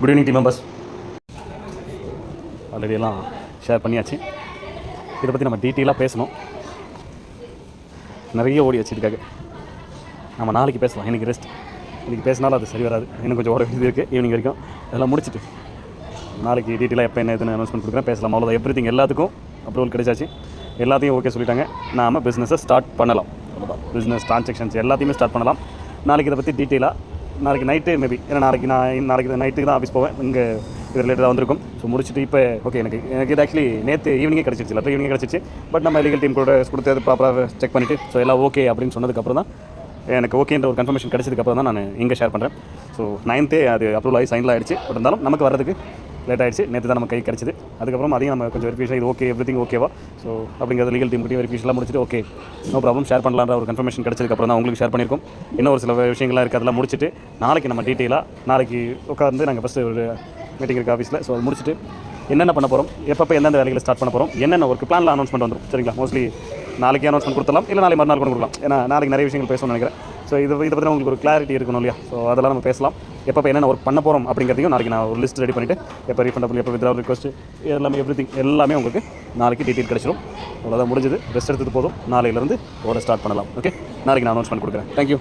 Good evening team members. Already எல்லாம் share பண்ணியாச்சு. இதை பற்றி நம்ம டீட்டெயிலாக பேசணும். நிறைய ஓடியாச்சு இதுக்காக. நம்ம நாளைக்கு பேசலாம். இன்றைக்கி ரெஸ்ட். இன்றைக்கி பேசினாலும் அது சரி வராது. இன்னும் கொஞ்சம் ஓட வேண்டியது இருக்குது. ஈவினிங் வரைக்கும் அதெல்லாம் முடிச்சுட்டு நாளைக்கு டீட்டெயிலாக எப்போ என்ன எதுன்னு அனௌன்ஸ்மெண்ட் கொடுக்குறேன், பேசலாம். அவ்வளோதான். எவ்ரிதிங் எல்லாத்துக்கும் அப்ரூவல் கிடைச்சாச்சு. எல்லாத்தையும் ஓகே சொல்லிட்டாங்க. நாம் பிஸ்னஸை ஸ்டார்ட் பண்ணலாம். அவ்வளோதான். பிஸ்னஸ் ட்ரான்சாக்ஷன்ஸ் எல்லாத்தையுமே ஸ்டார்ட் பண்ணலாம். நாளைக்கு இதை பற்றி டீட்டெயிலாக நாளைக்கு நைட்டு மேபி, ஏன்னா நாளைக்கு நைட்டுக்கு தான் ஆஃபீஸ் போவேன். இங்கே இது ரிலேட்டடாக வந்திருக்கும். ஸோ முடிச்சுட்டு இப்போ ஓகே எனக்கு இது ஆக்சுவலி நேற்று ஈவினிங்கே கிடச்சிருச்சு. லெட்டர் ஈவினிங்கே கிடச்சிச்சு. பட் நம்ம லீகல் டீம் கூட கொடுத்து அது ப்ராப்பராக செக் பண்ணிவிட்டு ஸோ எல்லாம் ஓகே அப்படின்னு சொன்னதுக்கப்புறம் தான் எனக்கு ஓகேன்ற ஒரு கன்ஃபர்மேஷன் கிடச்சதுக்கப்புறம் தான் நான் இங்கே ஷேர் பண்ணுறேன். ஸோ 9th அது அப்ரூவல் ஆகி சைனில் ஆகிடுச்சு. பட் இருந்தாலும் நமக்கு வரதுக்கு லேட் ஆகிடுச்சு. நேற்று தான் நம்ம கை கிடச்சிது. அதுக்கப்புறம் அதையும் நம்ம கொஞ்சம் வெரிஃபிகேஷன் இது ஓகே எவ்ரிதிங் ஓகேவா ஸோ அப்படிங்கிறது லீகல் டீம் கிட்டே வெரிஃபிகேஷன்லாம் முடிச்சுட்டு ஓகே நோ ப்ராப்ளம் ஷேர் பண்ணலான்ற ஒரு கன்ஃபர்மேஷன் கிடச்சதுக்கப்புறம் தான் உங்களுக்கு ஷேர் பண்ணியிருக்கோம். இன்னும் ஒரு சில விஷயங்கள்லாம் இருக்குது. அதெல்லாம் முடிச்சுட்டு நாளைக்கு நம்ம டீட்டெயிலாக நாளைக்கு உட்காந்து நாங்கள் ஃபஸ்ட்டு ஒரு மீட்டிங் இருக்குது ஆஃபீஸில். ஸோ அது முடிச்சுட்டு என்னென்ன பண்ண போகிறோம், எப்போ எந்தெந்த வேலைகளை ஸ்டார்ட் பண்ண போகிறோம், என்னென்ன ஒர்க் பிளானில் அனௌன்ஸ்மெண்ட் வந்துடும். சரிங்களா? மோஸ்ட்லி நாளைக்கு அனௌன்ஸ்மெண்ட் கொடுத்தலாம், இல்லை நாளைக்கு மறுநாள் கூட கொடுக்கலாம். ஏன்னா நாளைக்கு நிறைய விஷயங்கள் பேசணும்னு நினைக்கிறேன். ஸோ இதை பற்றி உங்களுக்கு ஒரு கிளாரிட்டி இருக்கணும் இல்லையா? ஸோ அதெல்லாம் நம்ம பேசலாம். எப்போ என்னென்ன ஒர்க் பண்ண போகிறோம் அப்படிங்கிறதையும் நாளைக்கு நான் ஒரு லிஸ்ட் ரெடி பண்ணிவிட்டு எப்போ ரீஃபண்டபிள், எப்போ வித்ரா ரிக்வஸ்ட் எல்லாமே எல்லாமே உங்களுக்கு நாளைக்கு டீட்டெயில் கிடச்சிடும். அவ்வளோதான், முடிஞ்சது. ரெஸ்ட் எடுத்தது போதும். நாளையிலேருந்து ஓட ஸ்டார்ட் பண்ணலாம். ஓகே, நாளைக்கு நான் அனௌன்ஸ்மெண்ட் கொடுக்குறேன். தேங்க்யூ.